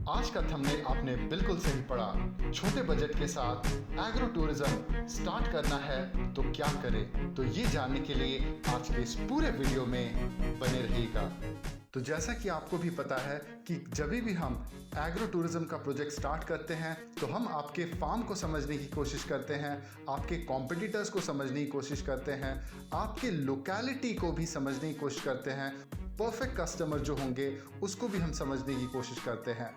आज का थंबनेल आपने बिल्कुल सही पढ़ा। छोटे बजट के साथ एग्रो टूरिज्म स्टार्ट करना है तो क्या करें, तो ये जानने के लिए आज के इस पूरे वीडियो में बने रहिएगा। तो जैसा कि आपको भी पता है कि जब भी हम एग्रो टूरिज्म का प्रोजेक्ट स्टार्ट करते हैं तो हम आपके फार्म को समझने की कोशिश करते हैं, आपके कॉम्पिटिटर्स को समझने की कोशिश करते हैं, आपके लोकेलिटी को भी समझने की कोशिश करते हैं, परफेक्ट कस्टमर जो होंगे उसको भी हम समझने की कोशिश करते हैं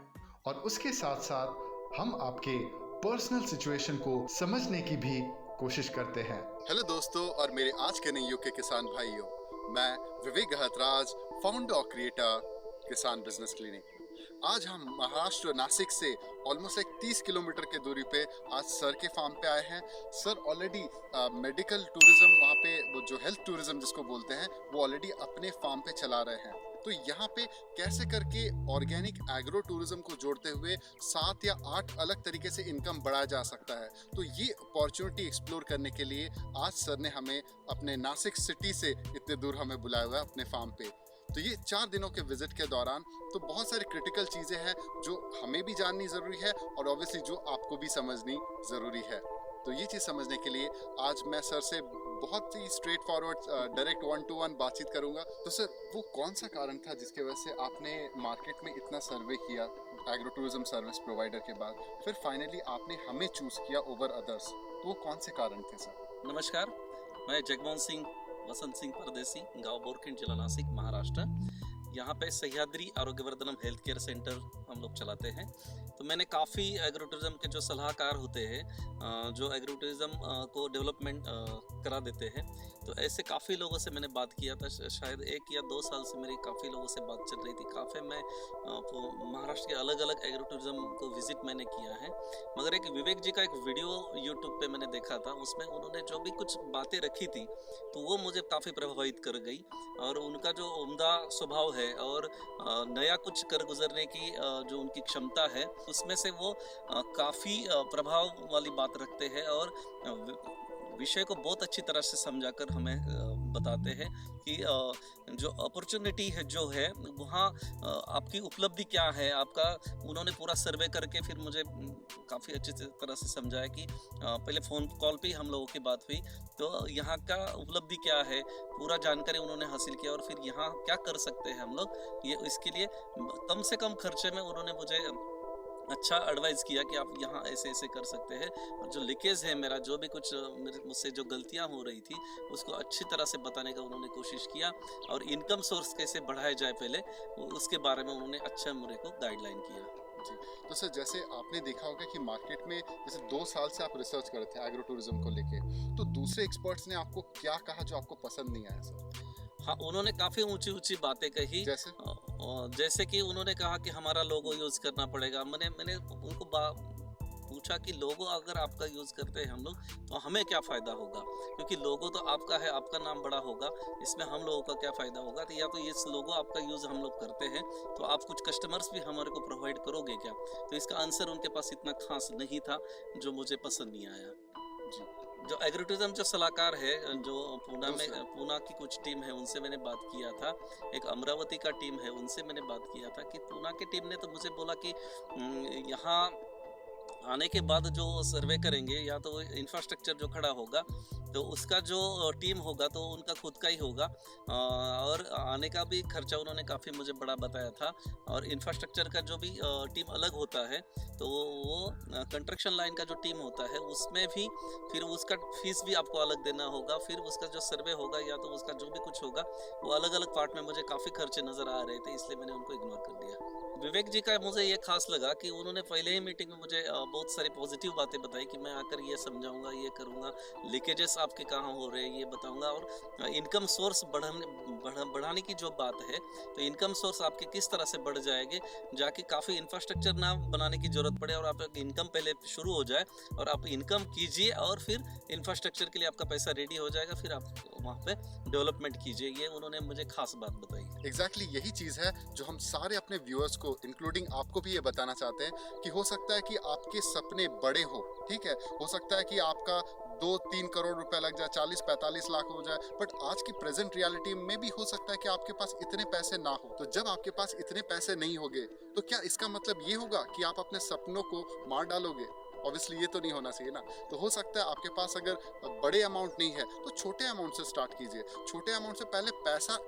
और उसके साथ साथ हम आपके पर्सनल सिचुएशन को समझने की भी कोशिश करते हैं। हेलो दोस्तों और मेरे आज के नए युग के किसान भाइयों, मैं विवेक गहतराज, फाउंडर और क्रिएटर किसान बिजनेस क्लिनिक। आज हम महाराष्ट्र नासिक से ऑलमोस्ट एक 30 किलोमीटर के दूरी पे आज सर के फार्म पे आए हैं। सर ऑलरेडी मेडिकल टूरिज्म, वहाँ पे वो जो हेल्थ टूरिज्म जिसको बोलते हैं, वो ऑलरेडी अपने फार्म पे चला रहे हैं। तो यहाँ पे कैसे करके ऑर्गेनिक एग्रो टूरिज्म को जोड़ते हुए 7 या 8 अलग तरीके से इनकम बढ़ाया जा सकता है, तो ये अपॉर्चुनिटी एक्सप्लोर करने के लिए आज सर ने हमें अपने नासिक सिटी से इतने दूर हमें बुलाया हुआ है अपने फार्म पे। तो ये 4 दिनों के विजिट के दौरान तो बहुत सारी क्रिटिकल चीज़ें हैं जो हमें भी जाननी ज़रूरी है और ऑब्वियसली जो आपको भी समझनी ज़रूरी है। तो ये चीज़ समझने के लिए आज मैं सर से बहुत ही स्ट्रेट फॉरवर्ड डायरेक्ट 1-to-1 बातचीत करूंगा। तो सर, वो कौन सा कारण था जिसके वजह से आपने मार्केट में इतना सर्वे किया एग्रो टूरिज्म सर्विस प्रोवाइडर के बाद, फिर फाइनली आपने हमें चूज किया ओवर अदर्स? तो वो कौन से कारण थे सर? नमस्कार, मैं जगमोहन सिंह वसंत सिंह परदेसी, गांव बोरखिंड, जिला नासिक, महाराष्ट्र। यहाँ पे सह्याद्री आरोग्यवर्धनम हेल्थ केयर सेंटर हम लोग चलाते हैं। तो मैंने काफ़ी एग्रो टूरिज्म के जो सलाहकार होते हैं, जो एग्रो टूरिज्म को डेवलपमेंट करा देते हैं, तो ऐसे काफ़ी लोगों से मैंने बात किया था। शायद 1 या 2 साल से मेरी काफ़ी लोगों से बात चल रही थी। काफ़ी मैं महाराष्ट्र के अलग अलग एग्रो टूरिज्म को विजिट मैंने किया है। मगर एक विवेक जी का एक वीडियो यूट्यूब पे मैंने देखा था, उसमें उन्होंने जो भी कुछ बातें रखी थी तो वो मुझे काफ़ी प्रभावित कर गई। और उनका जो उम्दा स्वभाव है और नया कुछ कर गुजरने की जो उनकी क्षमता है, उसमें से वो काफ़ी प्रभाव वाली बात रखते हैं और विषय को बहुत अच्छी तरह से समझाकर हमें बताते हैं कि जो अपॉर्चुनिटी है जो है वहाँ आपकी उपलब्धि क्या है। आपका उन्होंने पूरा सर्वे करके फिर मुझे काफ़ी अच्छी तरह से समझाया कि पहले फ़ोन कॉल पे ही हम लोगों की बात हुई, तो यहाँ का उपलब्धि क्या है, पूरा जानकारी उन्होंने हासिल किया और फिर यहाँ क्या कर सकते हैं हम लोग। ये इसके लिए कम से कम खर्चे में उन्होंने मुझे अच्छा एडवाइस किया कि आप यहाँ ऐसे ऐसे कर सकते हैं। और जो लीकेज है मेरा, जो भी कुछ मुझसे जो गलतियाँ हो रही थी, उसको अच्छी तरह से बताने का उन्होंने कोशिश किया और इनकम सोर्स कैसे बढ़ाया जाए पहले, उसके बारे में उन्होंने अच्छा मेरे को गाइडलाइन किया। जी, तो सर जैसे आपने देखा होगा कि मार्केट में जैसे 2 साल से आप रिसर्च कर रहे थे एग्रो टूरिज्म को लेके, तो दूसरे एक्सपर्ट्स ने आपको क्या कहा जो आपको पसंद नहीं आया सर? हाँ, उन्होंने काफ़ी ऊंची ऊंची बातें कही। जैसे कि उन्होंने कहा कि हमारा लोगो यूज़ करना पड़ेगा। मैंने उनको पूछा कि लोगो अगर आपका यूज़ करते हैं हम लोग, तो हमें क्या फ़ायदा होगा, क्योंकि लोगो तो आपका है, आपका नाम बड़ा होगा, इसमें हम लोगों का क्या फ़ायदा होगा। तो या तो इस लोगो आपका यूज़ हम लोग करते हैं तो आप कुछ कस्टमर्स भी हमारे को प्रोवाइड करोगे क्या। तो इसका आंसर उनके पास इतना खास नहीं था जो मुझे पसंद नहीं आया। जी, जो एग्रो टूरिज्म जो सलाहकार है, जो पूना की कुछ टीम है, उनसे मैंने बात किया था। एक अमरावती का टीम है, उनसे मैंने बात किया था कि पूना की टीम ने तो मुझे बोला कि यहाँ आने के बाद जो सर्वे करेंगे या तो इंफ्रास्ट्रक्चर जो खड़ा होगा तो उसका जो टीम होगा तो उनका खुद का ही होगा, और आने का भी खर्चा उन्होंने काफ़ी मुझे बड़ा बताया था। और इंफ्रास्ट्रक्चर का जो भी टीम अलग होता है, तो वो कंस्ट्रक्शन लाइन का जो टीम होता है उसमें भी फिर उसका फीस भी आपको अलग देना होगा। फिर उसका जो सर्वे होगा या तो उसका जो भी कुछ होगा, वो अलग अलग पार्ट में मुझे काफ़ी खर्चे नज़र आ रहे थे, इसलिए मैंने उनको इग्नोर कर दिया। विवेक जी का मुझे ये खास लगा कि उन्होंने पहले ही मीटिंग में मुझे बहुत सारी पॉजिटिव बातें बताई कि मैं आकर ये समझाऊंगा, ये करूंगा, लीकेजेस आपके कहाँ हो रहे हैं ये बताऊंगा, और इनकम सोर्स बढ़ाने की जो बात है, तो इनकम सोर्स आपके किस तरह से बढ़ जाएंगे, जाके काफ़ी इंफ्रास्ट्रक्चर ना बनाने की ज़रूरत पड़े और आपका इनकम पहले शुरू हो जाए और आप इनकम कीजिए और फिर इंफ्रास्ट्रक्चर के लिए आपका पैसा रेडी हो जाएगा, फिर आप वहाँ पे डेवलपमेंट कीजिए। ये उन्होंने मुझे खास बात बताई। एग्जैक्टली यही चीज़ है जो हम सारे अपने व्यूअर्स को इंक्लूडिंग आपको भी ये बताना चाहते हैं कि हो सकता है कि आपके सपने बड़े हो, ठीक है, हो सकता है कि आपका 2-3 करोड़ रुपए लग जाए, 40-45 लाख हो जाए, बट आज की प्रेजेंट रियलिटी में भी हो सकता है कि आपके पास इतने पैसे ना हो। तो जब आपके पास इतने पैसे नहीं होंगे तो क्या इसका मतलब ये होगा कि आप अपने सपनों को मार डालोगे? ऑब्वियसली ये तो नहीं होना चाहिए ना। तो हो सकता है आपके पास अगर बड़े अमाउंट नहीं है तो छोटे अमाउंट से स्टार्ट कीजिए। छोटे अमाउंट से पहले पैसा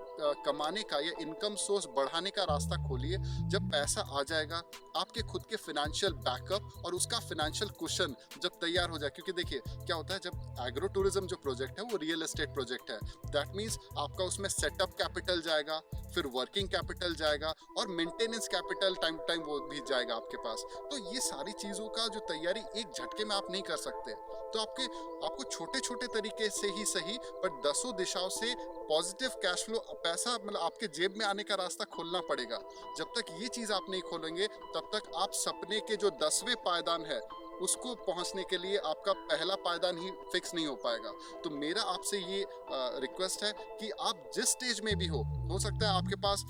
कमाने का या इनकम सोर्स बढ़ाने का रास्ता खोलिए। जब पैसा आ जाएगा, आपके खुद के फाइनेंशियल बैकअप और उसका फाइनेंशियल कुशन जब तैयार हो जाए, क्योंकि देखिए क्या होता है, जब एग्रो टूरिज्म जो प्रोजेक्ट है वो रियल एस्टेट प्रोजेक्ट है, दैट मीन्स आपका उसमें सेटअप कैपिटल जाएगा, फिर वर्किंग कैपिटल जाएगा और maintenance capital time to time वो भी जाएगा आपके पास। तो ये सारी चीज़ों का जो तैयारी एक झटके में आप नहीं कर सकते। तो आपको छोटे छोटे तरीके से ही सही पर दसों दिशाओं से पॉजिटिव कैश फ्लो, पैसा मतलब आपके जेब में आने का रास्ता खोलना पड़ेगा। जब तक ये चीज़ आप नहीं खोलेंगे तब तक आप सपने के जो 10वें पायदान है उसको पहुंचने के लिए आपका पहला पायदान ही फिक्स नहीं हो पाएगा। तो मेरा आपसे ये रिक्वेस्ट है कि आप जिस स्टेज में भी हो सकता है आपके पास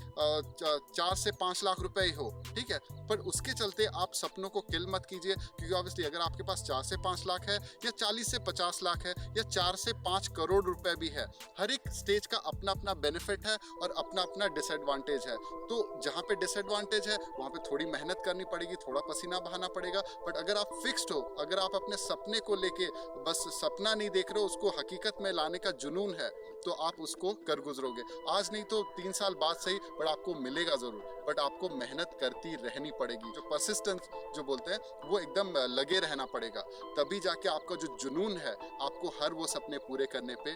4 से 5 लाख रुपए ही हो, ठीक है, पर उसके चलते आप सपनों को किल मत कीजिए। क्योंकि ऑब्वियसली अगर आपके पास 4 से 5 लाख है या 40 से 50 लाख है या 4 से 5 करोड़ रुपए भी है, हर एक स्टेज का अपना अपना बेनिफिट है और अपना अपना डिसएडवांटेज है। तो जहाँ पे डिसएडवांटेज है वहाँ पे थोड़ी मेहनत करनी पड़ेगी, थोड़ा पसीना बहाना पड़ेगा, बट अगर आप फिक्स्ड हो, अगर आप अपने सपने को लेके बस सपना नहीं देख रहे हो, उसको हकीकत में लाने का जुनून है, तो आप उसको कर गुजरोगे। आज नहीं तो 3 साल बाद सही, बट आपको मिलेगा जरूर, बट आपको मेहनत करती रहनी पड़ेगी। जो परसिस्टेंस जो बोलते हैं वो एकदम लगे रहना पड़ेगा, तभी जाके आपका जो जुनून है आपको हर वो सपने पूरे करने पे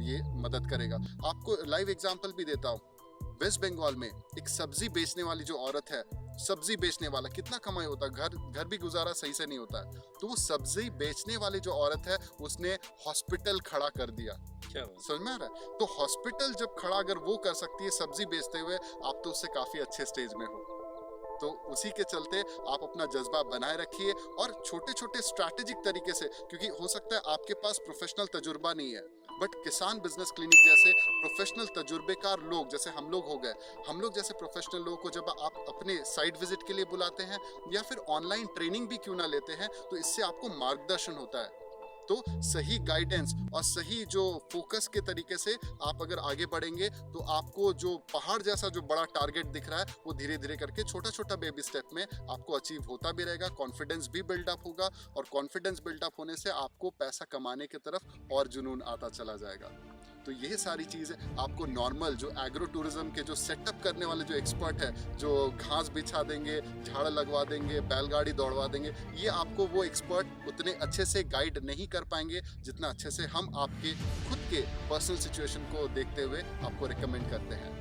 ये मदद करेगा। आपको लाइव एग्जांपल भी देता हूँ। वेस्ट बंगाल में एक सब्जी बेचने वाली जो औरत है, सब्जी बेचने वाला कितना कमाई होता है, घर भी गुजारा सही से नहीं होता है, तो वो सब्जी बेचने वाली जो औरत है उसने हॉस्पिटल खड़ा कर दिया। क्या समझ में आ रहा है? तो हॉस्पिटल जब खड़ा अगर वो कर सकती है सब्जी बेचते हुए, आप तो उससे काफी अच्छे स्टेज में हो। तो उसी के चलते आप अपना जज्बा बनाए रखिए और छोटे छोटे स्ट्रैटेजिक तरीके से, क्योंकि हो सकता है आपके पास प्रोफेशनल तजुर्बा नहीं है, बट किसान बिजनेस क्लिनिक जैसे प्रोफेशनल तजुर्बेकार लोग, जैसे हम लोग हो गए, हम लोग जैसे प्रोफेशनल लोगों को जब आप अपने साइट विजिट के लिए बुलाते हैं या फिर ऑनलाइन ट्रेनिंग भी क्यों ना लेते हैं, तो इससे आपको मार्गदर्शन होता है। तो सही गाइडेंस और सही जो फोकस के तरीके से आप अगर आगे बढ़ेंगे तो आपको जो पहाड़ जैसा जो बड़ा टारगेट दिख रहा है वो धीरे धीरे करके छोटा छोटा बेबी स्टेप में आपको अचीव होता भी रहेगा। कॉन्फिडेंस भी बिल्डअप होगा और कॉन्फिडेंस बिल्डअप होने से आपको पैसा कमाने की तरफ और जुनून आता चला जाएगा। तो ये सारी चीज़ें आपको नॉर्मल जो एग्रो टूरिज्म के जो सेटअप करने वाले जो एक्सपर्ट है, जो घास बिछा देंगे, झाड़ लगवा देंगे, बैलगाड़ी दौड़वा देंगे, ये आपको वो एक्सपर्ट उतने अच्छे से गाइड नहीं कर पाएंगे जितना अच्छे से हम आपके खुद के पर्सनल सिचुएशन को देखते हुए आपको रिकमेंड करते हैं।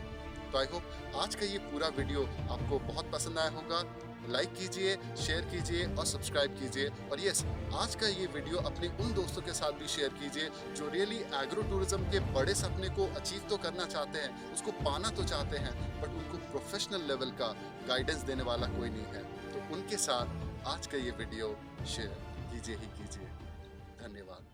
तो आई होप आज का ये पूरा वीडियो आपको बहुत पसंद आया होगा। लाइक कीजिए, शेयर कीजिए और सब्सक्राइब कीजिए। और यस, आज का ये वीडियो अपने उन दोस्तों के साथ भी शेयर कीजिए जो रियली एग्रो टूरिज्म के बड़े सपने को अचीव तो करना चाहते हैं, उसको पाना तो चाहते हैं, बट उनको प्रोफेशनल लेवल का गाइडेंस देने वाला कोई नहीं है। तो उनके साथ आज का ये वीडियो शेयर कीजिए ही कीजिए। धन्यवाद।